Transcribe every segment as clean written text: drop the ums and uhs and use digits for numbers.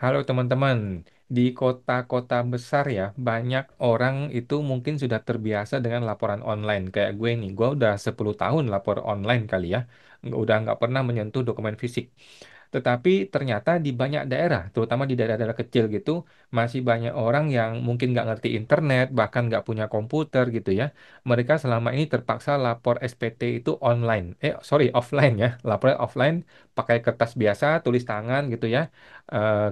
Halo teman-teman, di kota-kota besar ya, banyak orang itu mungkin sudah terbiasa dengan laporan online. Kayak gue nih, gue udah 10 tahun lapor online kali ya. Udah nggak pernah menyentuh dokumen fisik. Tetapi ternyata di banyak daerah, terutama di daerah-daerah kecil gitu, masih banyak orang yang mungkin nggak ngerti internet, bahkan nggak punya komputer gitu ya. Mereka selama ini terpaksa lapor SPT itu online. Sorry, offline ya. Laporan offline pakai kertas biasa, tulis tangan gitu ya,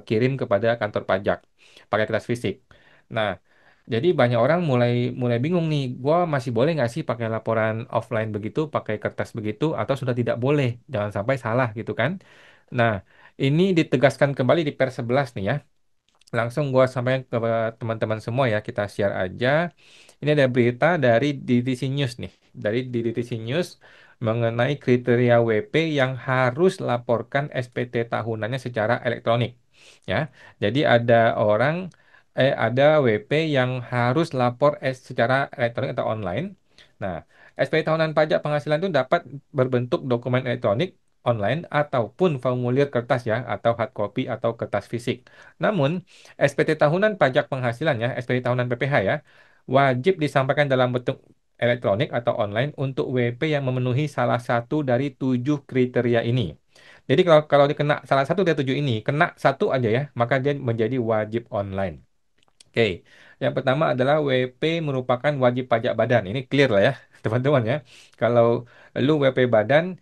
kirim kepada kantor pajak, pakai kertas fisik. Nah, jadi banyak orang mulai mulai bingung nih, gua masih boleh nggak sih pakai laporan offline begitu, pakai kertas begitu, atau sudah tidak boleh? Jangan sampai salah gitu kan. Nah, ini ditegaskan kembali di Per 11 nih ya. Langsung gua sampaikan ke teman-teman semua ya, kita share aja. Ini ada berita dari DTC News nih. Dari DTC News mengenai kriteria WP yang harus laporkan SPT tahunannya secara elektronik. Ya, jadi ada WP yang harus lapor secara elektronik atau online. Nah, SPT tahunan pajak penghasilan itu dapat berbentuk dokumen elektronik online ataupun formulir kertas ya, atau hard copy atau kertas fisik. Namun, SPT tahunan pajak penghasilan ya, SPT tahunan PPH ya, wajib disampaikan dalam bentuk elektronik atau online untuk WP yang memenuhi salah satu dari 7 kriteria ini. Jadi kalau kalau dikena salah satu dari 7 ini, kena satu aja ya, maka dia menjadi wajib online. Oke, yang pertama adalah WP merupakan wajib pajak badan. Ini clear lah ya, teman-teman ya. Kalau lu WP badan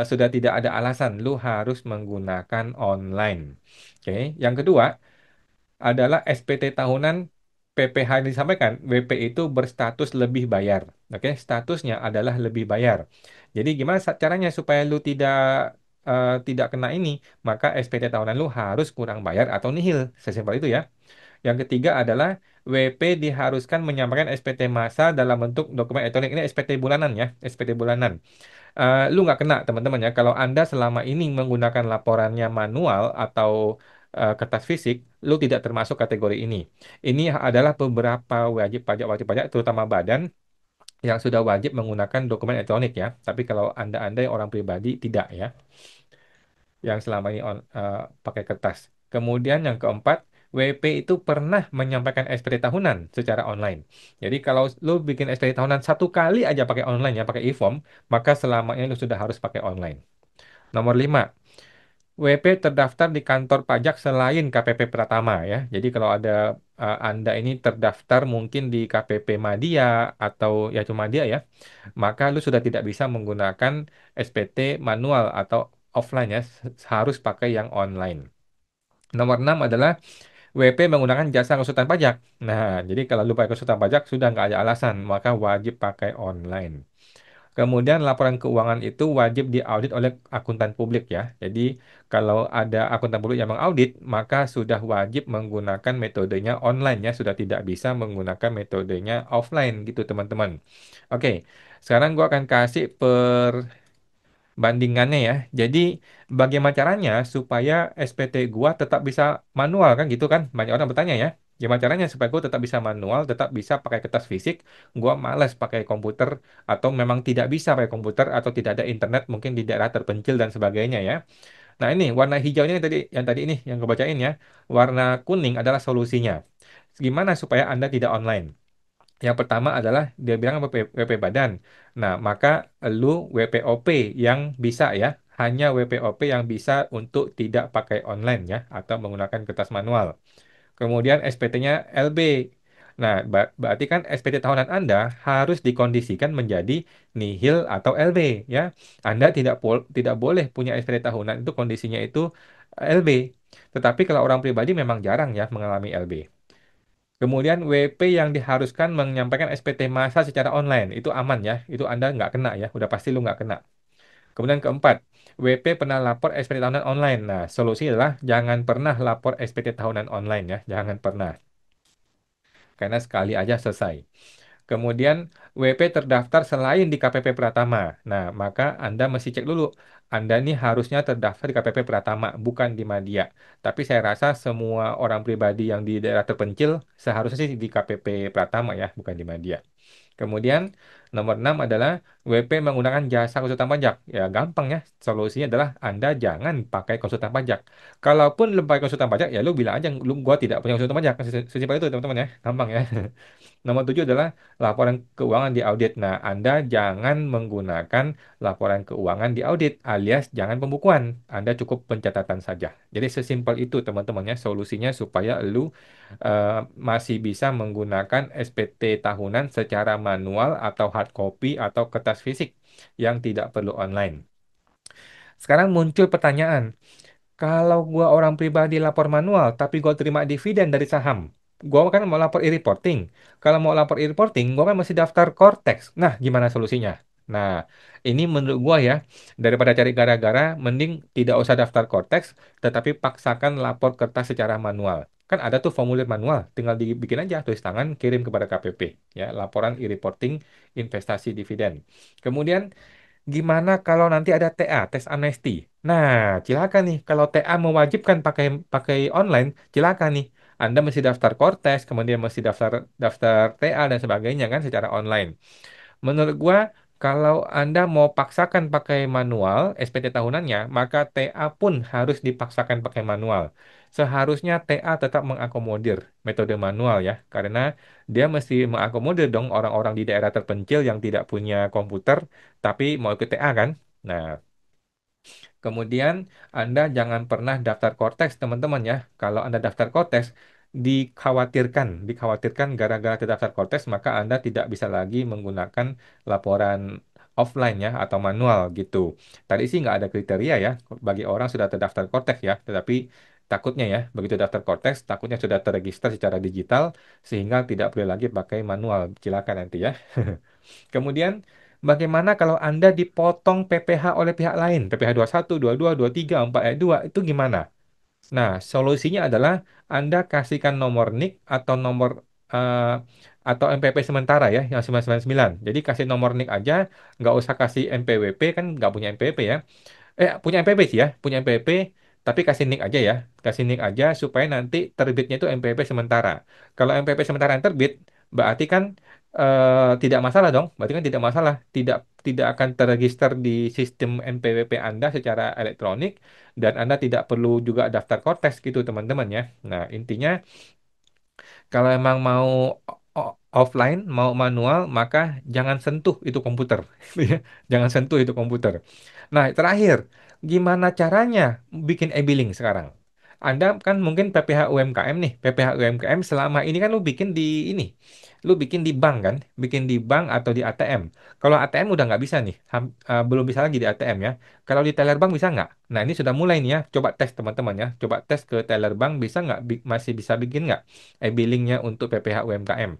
sudah tidak ada alasan, lu harus menggunakan online. Oke, yang kedua adalah SPT tahunan PPH yang disampaikan. WP itu berstatus lebih bayar. Oke, statusnya adalah lebih bayar. Jadi gimana caranya supaya lu tidak kena ini? Maka SPT tahunan lu harus kurang bayar atau nihil. Sesimpel itu ya. Yang ketiga adalah WP diharuskan menyampaikan SPT massa dalam bentuk dokumen elektronik. Ini SPT bulanan ya, SPT bulanan. Lu nggak kena teman-teman ya. Kalau Anda selama ini menggunakan laporannya manual atau kertas fisik, lu tidak termasuk kategori ini. Ini adalah beberapa wajib pajak, terutama badan yang sudah wajib menggunakan dokumen elektronik ya. Tapi kalau Anda yang orang pribadi tidak ya, yang selama ini pakai kertas. Kemudian yang keempat, WP itu pernah menyampaikan SPT tahunan secara online. Jadi kalau lu bikin SPT tahunan satu kali aja pakai online ya, pakai e-form, maka selamanya lu sudah harus pakai online. Nomor 5, WP terdaftar di kantor pajak selain KPP Pratama ya. Jadi kalau ada Anda ini terdaftar mungkin di KPP Madya atau ya cuma Madya ya, maka lu sudah tidak bisa menggunakan SPT manual atau offline ya, harus pakai yang online. Nomor 6 adalah WP menggunakan jasa konsultan pajak. Nah, jadi kalau lu pakai konsultan pajak sudah nggak ada alasan, maka wajib pakai online. Kemudian laporan keuangan itu wajib diaudit oleh akuntan publik ya. Jadi kalau ada akuntan publik yang mengaudit, maka sudah wajib menggunakan metodenya online ya, sudah tidak bisa menggunakan metodenya offline gitu teman-teman. Oke, sekarang gua akan kasih bandingannya ya. Jadi bagaimana caranya supaya SPT gua tetap bisa manual kan gitu kan? Banyak orang bertanya ya. Gimana caranya supaya gua tetap bisa manual, tetap bisa pakai kertas fisik, gua malas pakai komputer atau memang tidak bisa pakai komputer atau tidak ada internet mungkin di daerah terpencil dan sebagainya ya. Nah, ini warna hijaunya yang tadi ini yang gue bacain ya. Warna kuning adalah solusinya. Gimana supaya Anda tidak online? Yang pertama adalah dia bilang WP badan. Nah, maka lu WPOP yang bisa ya, hanya WPOP yang bisa untuk tidak pakai online ya, atau menggunakan kertas manual. Kemudian SPT-nya LB. Nah, berarti kan SPT tahunan Anda harus dikondisikan menjadi nihil atau LB ya. Anda tidak boleh punya SPT tahunan itu kondisinya itu LB. Tetapi kalau orang pribadi memang jarang ya mengalami LB. Kemudian WP yang diharuskan menyampaikan SPT massa secara online itu aman ya, itu Anda nggak kena ya, udah pasti lu nggak kena. Kemudian keempat, WP pernah lapor SPT tahunan online. Nah, solusi adalah jangan pernah lapor SPT tahunan online ya, jangan pernah, karena sekali aja selesai. Kemudian WP terdaftar selain di KPP Pratama. Nah, maka Anda mesti cek dulu. Anda ini harusnya terdaftar di KPP Pratama, bukan di Madya. Tapi saya rasa semua orang pribadi yang di daerah terpencil seharusnya sih di KPP Pratama ya, bukan di Madya. Kemudian Nomor 6 adalah WP menggunakan jasa konsultan pajak. Ya gampang ya. Solusinya adalah Anda jangan pakai konsultan pajak. Kalaupun lu pakai konsultan pajak, ya lu bilang aja, lu gua tidak punya konsultan pajak. Sesimpel itu teman-teman ya. Gampang ya. Nomor 7 adalah laporan keuangan di audit. Nah, Anda jangan menggunakan laporan keuangan di audit alias jangan pembukuan. Anda cukup pencatatan saja. Jadi sesimpel itu teman-teman ya solusinya supaya lu masih bisa menggunakan SPT tahunan secara manual atau hard copy atau kertas fisik yang tidak perlu online. Sekarang muncul pertanyaan, kalau gua orang pribadi lapor manual, tapi gua terima dividen dari saham, gua kan mau lapor e-reporting. Kalau mau lapor e-reporting, gua kan masih daftar Cortex. Nah, gimana solusinya? Nah, ini menurut gua ya, daripada cari gara-gara, mending tidak usah daftar Cortex, tetapi paksakan lapor kertas secara manual. Kan ada tuh formulir manual, tinggal dibikin aja tulis tangan, kirim kepada KPP, ya, laporan e-reporting investasi dividen. Kemudian gimana kalau nanti ada TA, tes amnesti? Nah, silakan nih. Kalau TA mewajibkan pakai pakai online, silakan nih. Anda mesti daftar Kortes, kemudian mesti daftar daftar TA dan sebagainya kan secara online. Menurut gua, kalau Anda mau paksakan pakai manual SPT tahunannya, maka TA pun harus dipaksakan pakai manual. Seharusnya TA tetap mengakomodir metode manual ya, karena dia mesti mengakomodir dong orang-orang di daerah terpencil yang tidak punya komputer, tapi mau ikut TA kan. Nah, kemudian Anda jangan pernah daftar Cortex, teman-teman ya. Kalau Anda daftar Cortex, dikhawatirkan gara-gara terdaftar Cortex, maka Anda tidak bisa lagi menggunakan laporan offline ya atau manual gitu. Tadi sih nggak ada kriteria ya bagi orang sudah terdaftar Cortex ya, tetapi takutnya ya begitu daftar Cortex, takutnya sudah terregister secara digital sehingga tidak perlu lagi pakai manual. Silakan nanti ya. Kemudian, bagaimana kalau Anda dipotong PPh oleh pihak lain? PPh 21, 22, 23, 4 ayat 2, itu gimana? Nah, solusinya adalah Anda kasihkan nomor NIK atau nomor eh, atau MPP sementara ya, yang 999. Jadi kasih nomor NIK aja, nggak usah kasih MPWP, kan nggak punya MPP ya. Punya MPP sih ya, punya MPP, tapi kasih nick aja ya. Kasih nick aja supaya nanti terbitnya itu MPP sementara. Kalau MPP sementara yang terbit, berarti kan tidak masalah dong. Berarti kan tidak masalah. Tidak tidak akan terregister di sistem NPWP Anda secara elektronik dan Anda tidak perlu juga daftar Kortes gitu teman-teman ya. Nah, intinya kalau emang mau offline, mau manual, maka jangan sentuh itu komputer. Ya. Jangan sentuh itu komputer. Nah, terakhir, gimana caranya bikin e-billing sekarang? Anda kan mungkin PPh UMKM nih, PPh UMKM selama ini kan lu bikin di ini, lu bikin di bank kan, bikin di bank atau di ATM. Kalau ATM udah nggak bisa nih, belum bisa lagi di ATM ya. Kalau di teller bank bisa nggak? Nah ini sudah mulai nih ya, coba tes teman-teman ya, coba tes ke teller bank bisa nggak, masih bisa bikin nggak e-billingnya untuk PPh UMKM.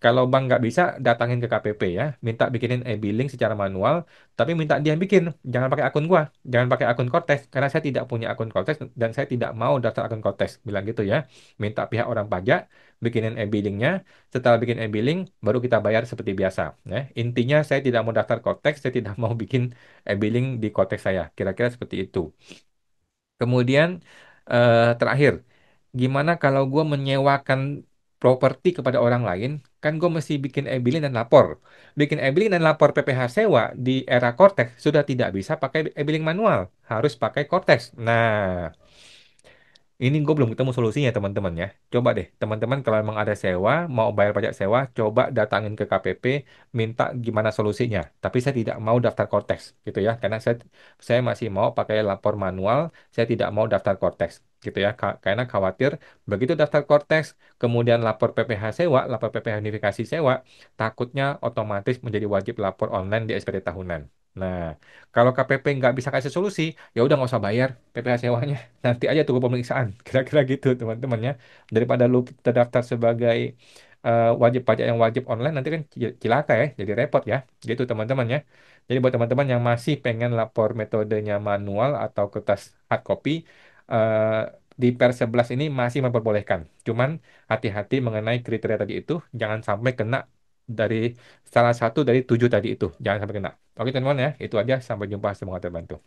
Kalau bank nggak bisa, datangin ke KPP ya, minta bikinin e-billing secara manual, tapi minta dia bikin, jangan pakai akun gua, jangan pakai akun Kortes, karena saya tidak punya akun Kortes dan saya tidak mau daftar akun Kortes, bilang gitu ya. Minta pihak orang pajak bikinin e-billingnya, setelah bikin e-billing, baru kita bayar seperti biasa. Ya. Intinya saya tidak mau daftar Kortes, saya tidak mau bikin e-billing di Kortes saya, kira-kira seperti itu. Kemudian terakhir, gimana kalau gue menyewakan properti kepada orang lain? Kan gue mesti bikin e-billing dan lapor. Bikin e-billing dan lapor PPh sewa di era Cortex sudah tidak bisa pakai e-billing manual, harus pakai Cortex. Nah, ini gue belum ketemu solusinya teman-teman ya. Coba deh teman-teman kalau memang ada sewa, mau bayar pajak sewa, coba datangin ke KPP, minta gimana solusinya. Tapi saya tidak mau daftar Cortex gitu ya, karena saya masih mau pakai lapor manual, saya tidak mau daftar Cortex gitu ya, karena khawatir begitu daftar Cortex, kemudian lapor PPh sewa, lapor PPh unifikasi sewa, takutnya otomatis menjadi wajib lapor online di SPT tahunan. Nah, kalau KPP nggak bisa kasih solusi, ya udah nggak usah bayar PPh sewanya. Nanti aja tunggu pemeriksaan. Kira-kira gitu teman-teman ya. Daripada lu terdaftar sebagai wajib pajak yang wajib online, nanti kan cilaka ya, jadi repot ya. Gitu teman-teman ya. Jadi buat teman-teman yang masih pengen lapor metodenya manual atau kertas hard copy, eh, di Per 11 ini masih memperbolehkan. Cuman hati-hati mengenai kriteria tadi itu, jangan sampai kena dari salah satu dari 7 tadi itu. Jangan sampai kena. Oke teman-teman ya, itu aja. Sampai jumpa. Semoga terbantu.